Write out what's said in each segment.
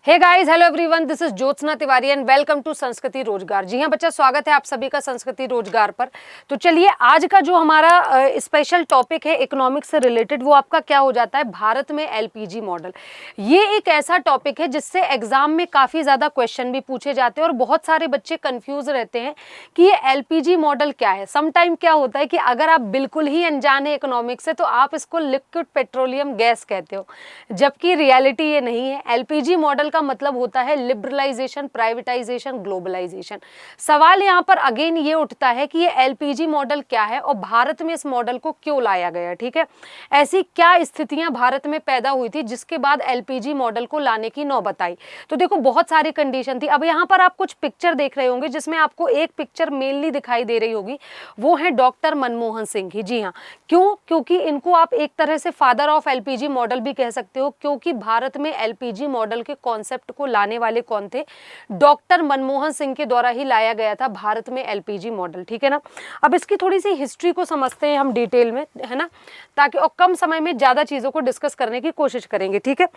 Hey guys, hello everyone, this is Jyotsna Tiwari and welcome to Sanskriti Rozgar. जी हाँ बच्चा, स्वागत है आप सभी का संस्कृति रोजगार पर। तो चलिए, आज का जो हमारा स्पेशल टॉपिक है इकोनॉमिक्स से रिलेटेड, वो आपका क्या हो जाता है, भारत में एलपीजी मॉडल। ये एक ऐसा टॉपिक है जिससे एग्जाम में काफी ज्यादा क्वेश्चन भी पूछे जाते हैं और बहुत सारे बच्चे कंफ्यूज रहते हैं कि ये एलपीजी मॉडल क्या है। समटाइम क्या होता है कि अगर आप बिल्कुल ही अनजान है इकोनॉमिक्स से तो आप इसको लिक्विड पेट्रोलियम गैस कहते हो, जबकि रियलिटी ये नहीं है। एलपीजी मॉडल का मतलब होता है लिबरलाइजेशन, प्राइवेटाइजेशन, ग्लोबलाइजेशन। सवाल यहाँ पर अगेन ये उठता है कि ये एलपीजी मॉडल क्या है और भारत में इस मॉडल को क्यों लाया गया। ठीक है, ऐसी क्या स्थितियां भारत में पैदा हुई थी जिसके बाद एलपीजी मॉडल को लाने की नौबत आई। तो देखो, बहुत सारी कंडीशन थी। अब यहाँ पर आप कुछ पिक्चर देख रहे होंगे जिसमें आपको एक पिक्चर मेनली दिखाई दे रही होगी, वो है डॉक्टर मनमोहन सिंह की। जी हाँ, क्यों? क्योंकि इनको आप एक तरह से फादर ऑफ एलपीजी मॉडल भी कह सकते हो, क्योंकि भारत में एलपीजी मॉडल के कॉन्सेप्ट को लाने वाले कौन थे? डॉक्टर मनमोहन सिंह के द्वारा ही लाया गया था भारत में एलपीजी मॉडल। ठीक है ना। अब इसकी थोड़ी सी हिस्ट्री को समझते हैं हम डिटेल में, है ना, ताकि और कम समय में ज्यादा चीजों को डिस्कस करने की कोशिश करेंगे। ठीक है,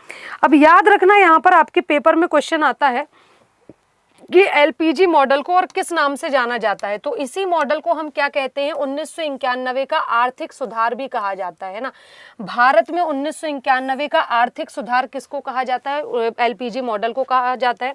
अब याद रखना, यहाँ पर आपके पेपर में क्वेश्चन आता है कि एलपीजी मॉडल को और किस नाम से जाना जाता है। तो इसी मॉडल को हम क्या कहते हैं, 1991 का आर्थिक सुधार भी कहा जाता है ना। भारत में 1991 का आर्थिक सुधार किसको कहा जाता है? एलपीजी मॉडल को कहा जाता है।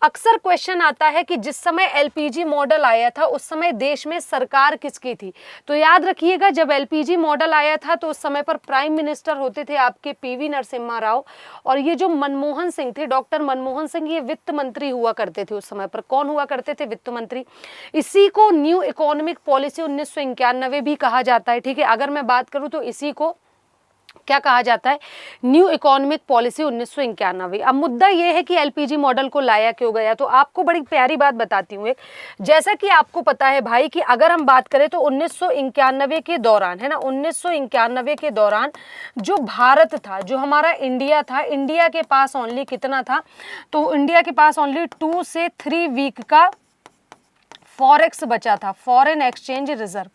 अक्सर क्वेश्चन आता है कि जिस समय एलपीजी मॉडल आया था उस समय देश में सरकार किसकी थी। तो याद रखिएगा, जब एलपीजी मॉडल आया था तो उस समय पर प्राइम मिनिस्टर होते थे आपके पीवी नरसिम्हा राव, और ये जो मनमोहन सिंह थे, डॉक्टर मनमोहन सिंह, ये वित्त मंत्री हुआ करते थे उस समय पर। कौन हुआ करते थे? वित्त मंत्री। इसी को न्यू इकोनॉमिक पॉलिसी 1991 भी कहा जाता है। ठीक है, अगर मैं बात करूं तो इसी को क्या कहा जाता है? New economic policy 1991। अब मुद्दा यह है कि एलपीजी मॉडल को लाया क्यों गया। तो आपको बड़ी प्यारी बात बताती हूँ एक, जैसा कि आपको पता है भाई कि अगर हम बात करें तो 1991 के दौरान, है ना, 1991 के दौरान जो भारत था, जो हमारा इंडिया था, इंडिया के पास ओनली कितना था? तो इंडिया के पास ओनली 2 से 3 वीक का फॉरेक्स बचा था, foreign exchange reserve.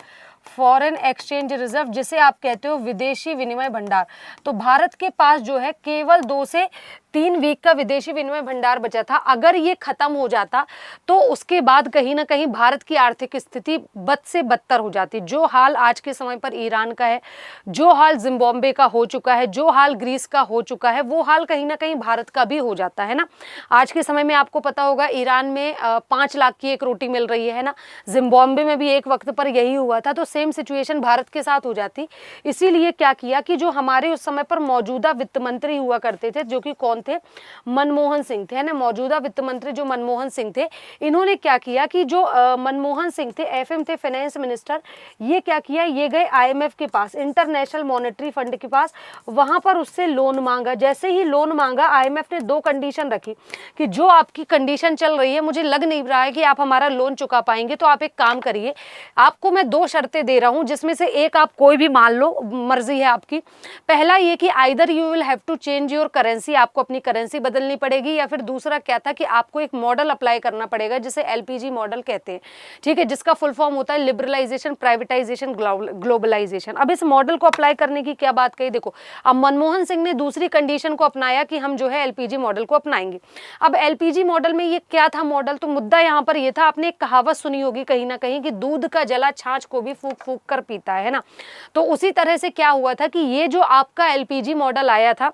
Foreign exchange reserve जिसे आप कहते हो विदेशी विनिमय भंडार। तो भारत के पास जो है केवल 2 से 3 वीक का विदेशी विनिमय भंडार बचा था। अगर ये खत्म हो जाता तो उसके बाद कहीं ना कहीं भारत की आर्थिक स्थिति बद से बदतर हो जाती। जो हाल आज के समय पर ईरान का है, जो हाल जिम्बाब्वे का हो चुका है, जो हाल ग्रीस का हो चुका है, वो हाल कहीं ना कहीं भारत का भी हो जाता है ना। आज के समय में आपको पता होगा ईरान में 5 लाख की एक रोटी मिल रही है ना। जिम्बाब्वे में भी एक वक्त पर यही हुआ था। तो सेम सिचुएशन भारत के साथ हो जाती। इसीलिए क्या किया कि जो हमारे उस समय पर मौजूदा वित्त मंत्री हुआ करते थे, जो कि कौन थे? मनमोहन सिंह थे, है ना। मौजूदा वित्त मंत्री जो मनमोहन सिंह थे, इन्होंने क्या किया कि जो मनमोहन सिंह थे, एफएम थे, फाइनेंस मिनिस्टर, ये क्या किया, ये गए आईएमएफ के पास, इंटरनेशनल मॉनेटरी फंड के पास, वहां पर उससे लोन मांगा। जैसे ही लोन मांगा, आईएमएफ ने 2 कंडीशन रखी कि जो आपकी कंडीशन चल रही है, मुझे लग नहीं रहा है कि आप हमारा लोन चुका पाएंगे, तो आप एक काम करिए, आपको मैं 2 शर्तें दे रहा हूं, जिसमें से एक आप कोई भी मान लो, मर्जी है आपकी। पहला ये कि either you will have to change your currency, आपको अपनी करेंसी बदलनी पड़ेगी, या फिर दूसरा क्या था कि आपको एक मॉडल अप्लाई करना पड़ेगा जिसे एलपीजी मॉडल कहते हैं। ठीक है, जिसका फुल फॉर्म होता है लिबरलाइजेशन, प्राइवेटाइजेशन, ग्लोबलाइजेशन। अब इस मॉडल को अप्लाई करने की क्या बात कही, देखो, अब मनमोहन सिंह ने दूसरी कंडीशन को अपनाया कि हम जो है एलपीजी मॉडल को अपनाएंगे। अब एलपीजी मॉडल में ये क्या था मॉडल, तो मुद्दा यहाँ पर ये था, आपने एक कहावत सुनी होगी कहीं ना कहीं कि दूध का जला छाछ को भी फूक फूक कर पीता है ना। तो उसी तरह से क्या हुआ था कि ये जो आपका एलपीजी मॉडल आया था,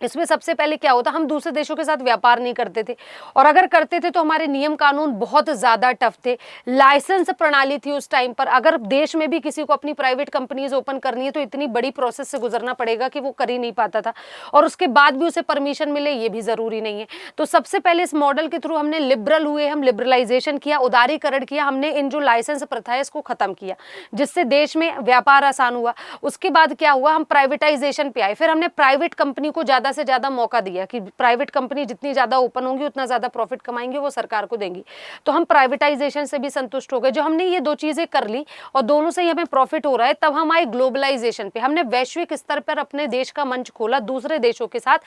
इसमें सबसे पहले क्या होता, हम दूसरे देशों के साथ व्यापार नहीं करते थे, और अगर करते थे तो हमारे नियम कानून बहुत ज़्यादा टफ थे। लाइसेंस प्रणाली थी उस टाइम पर। अगर देश में भी किसी को अपनी प्राइवेट कंपनीज ओपन करनी है तो इतनी बड़ी प्रोसेस से गुजरना पड़ेगा कि वो कर ही नहीं पाता था, और उसके बाद भी उसे परमिशन मिले ये भी ज़रूरी नहीं है। तो सबसे पहले इस मॉडल के थ्रू हमने लिबरल हुए, हम लिबरलाइजेशन किया, उदारीकरण किया, हमने इन जो लाइसेंस प्रथा है इसको खत्म किया, जिससे देश में व्यापार आसान हुआ। उसके बाद क्या हुआ, हम प्राइवेटाइजेशन पे आए, फिर हमने प्राइवेट कंपनी को ज़्यादा से ज्यादा मौका दिया कि प्राइवेट कंपनी जितनी ज्यादा ओपन होंगी उतना ज्यादा प्रॉफिट कमाएंगे, वो सरकार को देंगी। तो हम प्राइवेटाइजेशन से भी संतुष्ट हो गए। जो हमने ये 2 चीजें कर ली और दोनों से ही हमें प्रॉफिट हो रहा है, तब हम आए ग्लोबलाइजेशन पे। हमने वैश्विक स्तर पर अपने देश का मंच खोला दूसरे देशों के साथ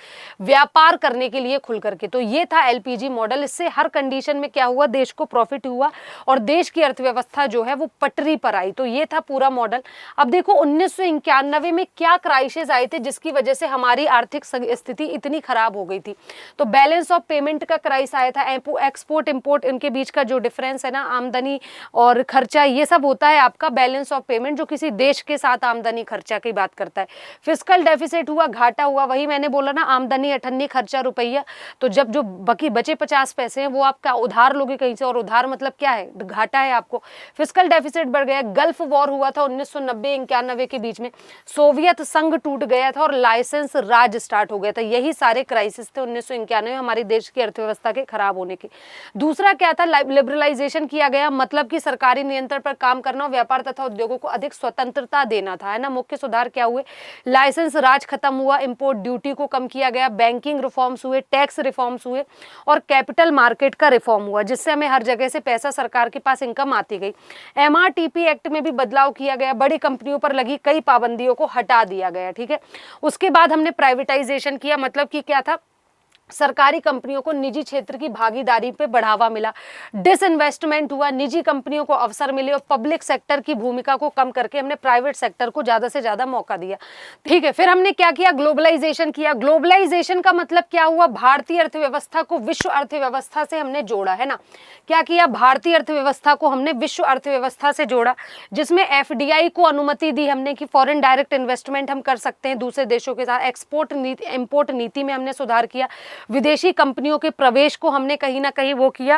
व्यापार करने के लिए खुल करके। तो ये था एलपीजी मॉडल। इससे हर कंडीशन में क्या हुआ, देश को प्रॉफिट हुआ और देश की अर्थव्यवस्था जो है वो पटरी पर आई। तो ये था पूरा मॉडल। अब देखो 1991 में क्या क्राइसिस आए थे जिसकी वजह से हमारी आर्थिक स्थिति इतनी खराब हो गई थी। तो बैलेंस ऑफ पेमेंट का क्राइसिस आया था, एक्सपोर्ट इंपोर्ट इनके बीच का जो डिफरेंस है ना, आमदनी और खर्चा, ये सब होता है आपका बैलेंस ऑफ पेमेंट, जो किसी देश के साथ आमदनी खर्चा की बात करता है। फिस्कल डेफिसिट हुआ, घाटा हुआ, वही मैंने बोला ना, आमदनी 98 खर्चा रुपया, तो जब जो बचे 50 पैसे हैं वो आपका उधार लोगे कहीं से, और उधार मतलब क्या है, घाटा है आपको। फिस्कल डेफिसिट बढ़ गया। गल्फ वॉर हुआ था 1990-91 के बीच में, सोवियत संघ टूट गया था और लाइसेंस राज स्टार्ट हो गया था। यही सारे क्राइसिस थे 1991 में हमारे देश की अर्थव्यवस्था के खराब होने के। दूसरा क्या था, लिबरलाइजेशन किया गया, मतलब कि सरकारी नियंत्रण पर काम करना और व्यापार तथा उद्योगों को अधिक स्वतंत्रता देना था, है ना। मुख्य सुधार क्या हुए, लाइसेंस राज खत्म हुआ, इंपोर्ट ड्यूटी को कम किया गया, बैंकिंग रिफॉर्म्स हुए, टैक्स रिफॉर्म्स हुए और कैपिटल मार्केट का रिफॉर्म हुआ, जिससे हमें हर जगह से पैसा, सरकार के पास इनकम आती गई। MRTP एक्ट में भी बदलाव किया गया, बड़ी कंपनियों पर लगी कई पाबंदियों को हटा दिया गया, ठीक है। उसके बाद हमने प्राइवेटाइजेशन किया, मतलब कि क्या था, सरकारी कंपनियों को निजी क्षेत्र की भागीदारी पे बढ़ावा मिला, डिसइन्वेस्टमेंट हुआ, निजी कंपनियों को अवसर मिले और पब्लिक सेक्टर की भूमिका को कम करके हमने प्राइवेट सेक्टर को ज्यादा से ज्यादा मौका दिया, ठीक है। फिर हमने क्या किया, ग्लोबलाइजेशन किया। ग्लोबलाइजेशन का मतलब क्या हुआ, भारतीय अर्थव्यवस्था को विश्व अर्थव्यवस्था से हमने जोड़ा, है ना। क्या किया, भारतीय अर्थव्यवस्था को हमने विश्व अर्थव्यवस्था से जोड़ा, जिसमें FDI को अनुमति दी हमने कि फॉरेन डायरेक्ट इन्वेस्टमेंट हम कर सकते हैं दूसरे देशों के साथ। एक्सपोर्ट नीति, इंपोर्ट नीति में हमने सुधार किया। विदेशी कंपनियों के प्रवेश को हमने कहीं ना कहीं वो किया,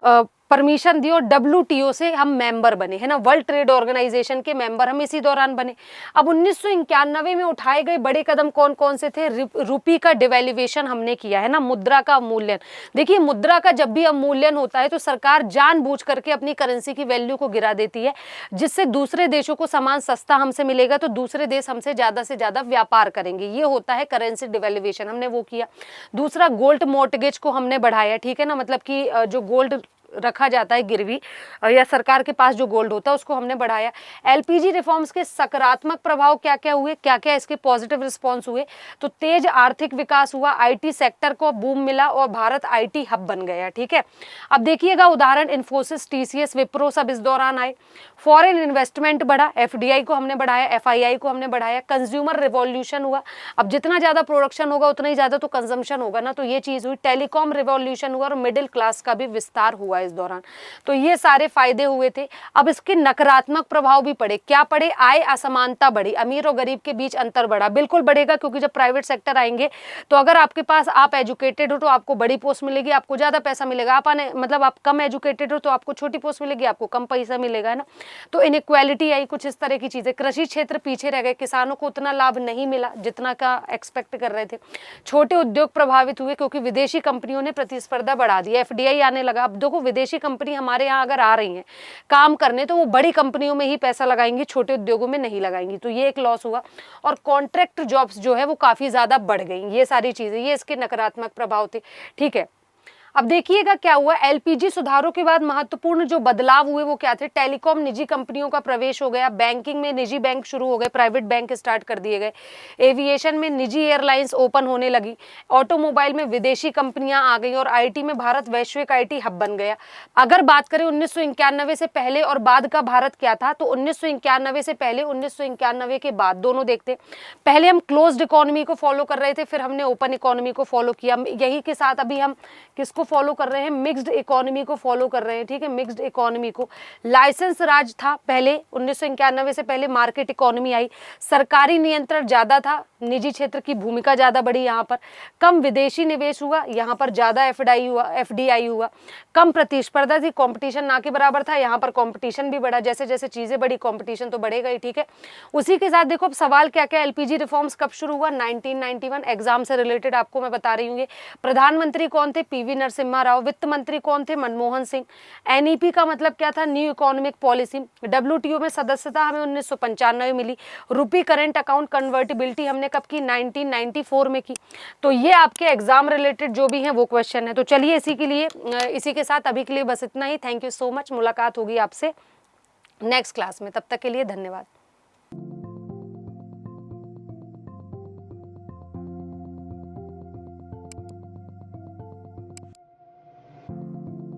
परमिशन दी, और WTO से हम मेंबर बने, है ना, वर्ल्ड ट्रेड ऑर्गेनाइजेशन के मेंबर हम इसी दौरान बने। अब 1991 में उठाए गए बड़े कदम कौन कौन से थे, रुपी का डिवैल्यूएशन हमने किया, है ना, मुद्रा का अवमूल्यन। देखिए, मुद्रा का जब भी अवमूल्यन होता है तो सरकार जानबूझ करके अपनी करेंसी की वैल्यू को गिरा देती है, जिससे दूसरे देशों को सामान सस्ता हमसे मिलेगा तो दूसरे देश हमसे से ज्यादा व्यापार करेंगे, ये होता है करेंसी डिवैल्यूएशन, हमने वो किया। दूसरा, गोल्ड मॉर्टगेज को हमने बढ़ाया, ठीक है ना, मतलब कि जो गोल्ड रखा जाता है गिरवी या सरकार के पास जो गोल्ड होता है उसको हमने बढ़ाया। LPG रिफॉर्म्स के सकारात्मक प्रभाव क्या क्या हुए, क्या क्या इसके पॉजिटिव रिस्पॉन्स हुए, तो तेज आर्थिक विकास हुआ, IT सेक्टर को बूम मिला और भारत IT हब बन गया, ठीक है। अब देखिएगा उदाहरण, इन्फोसिस, TCS, विप्रो सब इस दौरान आए। फॉरेन इन्वेस्टमेंट बढ़ा, FDI को हमने बढ़ाया, FII को हमने बढ़ाया। कंज्यूमर रिवॉल्यूशन हुआ, अब जितना ज्यादा प्रोडक्शन होगा उतना ही ज्यादा तो कंजम्पशन होगा ना, तो ये चीज हुई। टेलीकॉम रिवॉल्यूशन हुआ और मिडिल क्लास का भी विस्तार हुआ इस दौरान, तो ये सारे फायदे हुए थे। अब इसके नकारात्मक प्रभाव भी पड़े, क्या पड़े, आय असमानता बढ़ी, अमीर और गरीब के बीच अंतर बढ़ा, बिल्कुल बढ़ेगा, क्योंकि जब प्राइवेट सेक्टर आएंगे तो अगर आपके पास, आप एजुकेटेड हो तो आपको बड़ी पोस्ट मिलेगी, आपको ज्यादा पैसा मिलेगा, मतलब आप कम एजुकेटेड हो तो आपको छोटी पोस्ट मिलेगी, आपको कम पैसा मिलेगा, है ना। तो इनइक्वालिटी आई, कुछ इस तरह की चीजें। कृषि क्षेत्र पीछे रह गए, किसानों को उतना लाभ नहीं मिला जितना का एक्सपेक्ट कर रहे थे। छोटे उद्योग प्रभावित हुए क्योंकि विदेशी कंपनियों ने प्रतिस्पर्धा बढ़ा दी, FDI आने लगा। अब देखो, विदेशी कंपनी हमारे यहाँ अगर आ रही हैं काम करने तो वो बड़ी कंपनियों में ही पैसा लगाएंगी, छोटे उद्योगों में नहीं लगाएंगी, तो ये एक लॉस हुआ। और कॉन्ट्रैक्ट जॉब्स जो है वो काफी ज्यादा बढ़ गई, ये सारी चीजें, ये इसके नकारात्मक प्रभाव थे, ठीक है। अब देखिएगा क्या हुआ, LPG सुधारों के बाद महत्वपूर्ण जो बदलाव हुए वो क्या थे, टेलीकॉम निजी कंपनियों का प्रवेश हो गया, बैंकिंग में निजी बैंक शुरू हो गए, प्राइवेट बैंक स्टार्ट कर दिए गए, एविएशन में निजी एयरलाइंस ओपन होने लगी, ऑटोमोबाइल में विदेशी कंपनियां आ गई और IT में भारत वैश्विक IT हब बन गया। अगर बात करें 1991 से पहले और बाद का भारत क्या था, तो 1991 से पहले, 1991 के बाद, दोनों देखते। पहले हम क्लोज्ड इकोनॉमी को फॉलो कर रहे थे, फिर हमने ओपन इकोनॉमी को फॉलो किया। यही के साथ अभी हम किसको फॉलो कर रहे हैं, मिक्स्ड इकोनॉमी को फॉलो कर रहे हैं, ठीक है, मिक्स्ड इकोनॉमी को। लाइसेंस राज था पहले, 1991 से पहले मार्केट इकोनॉमी आई, सरकारी नियंत्रण ज्यादा था, निजी क्षेत्र की भूमिका ज्यादा बढ़ी, यहाँ पर कम विदेशी निवेश हुआ, यहाँ पर ज्यादा FDI हुआ, कम प्रतिस्पर्धा थी, कंपटीशन ना के बराबर था, यहाँ पर कंपटीशन भी बढ़ा, जैसे जैसे चीजें बढ़ी कंपटीशन तो बढ़ेगा ही, ठीक है। उसी के साथ देखो अब सवाल क्या क्या, LPG रिफॉर्म्स कब शुरू हुआ, 1991, एग्जाम से रिलेटेड आपको मैं बता रही हूँ। प्रधानमंत्री कौन थे, PV नरसिम्हा राव। वित्त मंत्री कौन थे, मनमोहन सिंह। NEP का मतलब क्या था, न्यू इकोनॉमिक पॉलिसी। WTO में सदस्यता हमें 1995 मिली। रुपी करंट अकाउंट कन्वर्टिबिलिटी हमने कब की, 1994 में की। तो ये आपके एग्जाम रिलेटेड जो भी हैं वो क्वेश्चन है। तो चलिए इसी के साथ अभी के लिए बस इतना ही। थैंक यू सो मच, मुलाकात होगी आपसे नेक्स्ट क्लास में, तब तक के लिए धन्यवाद।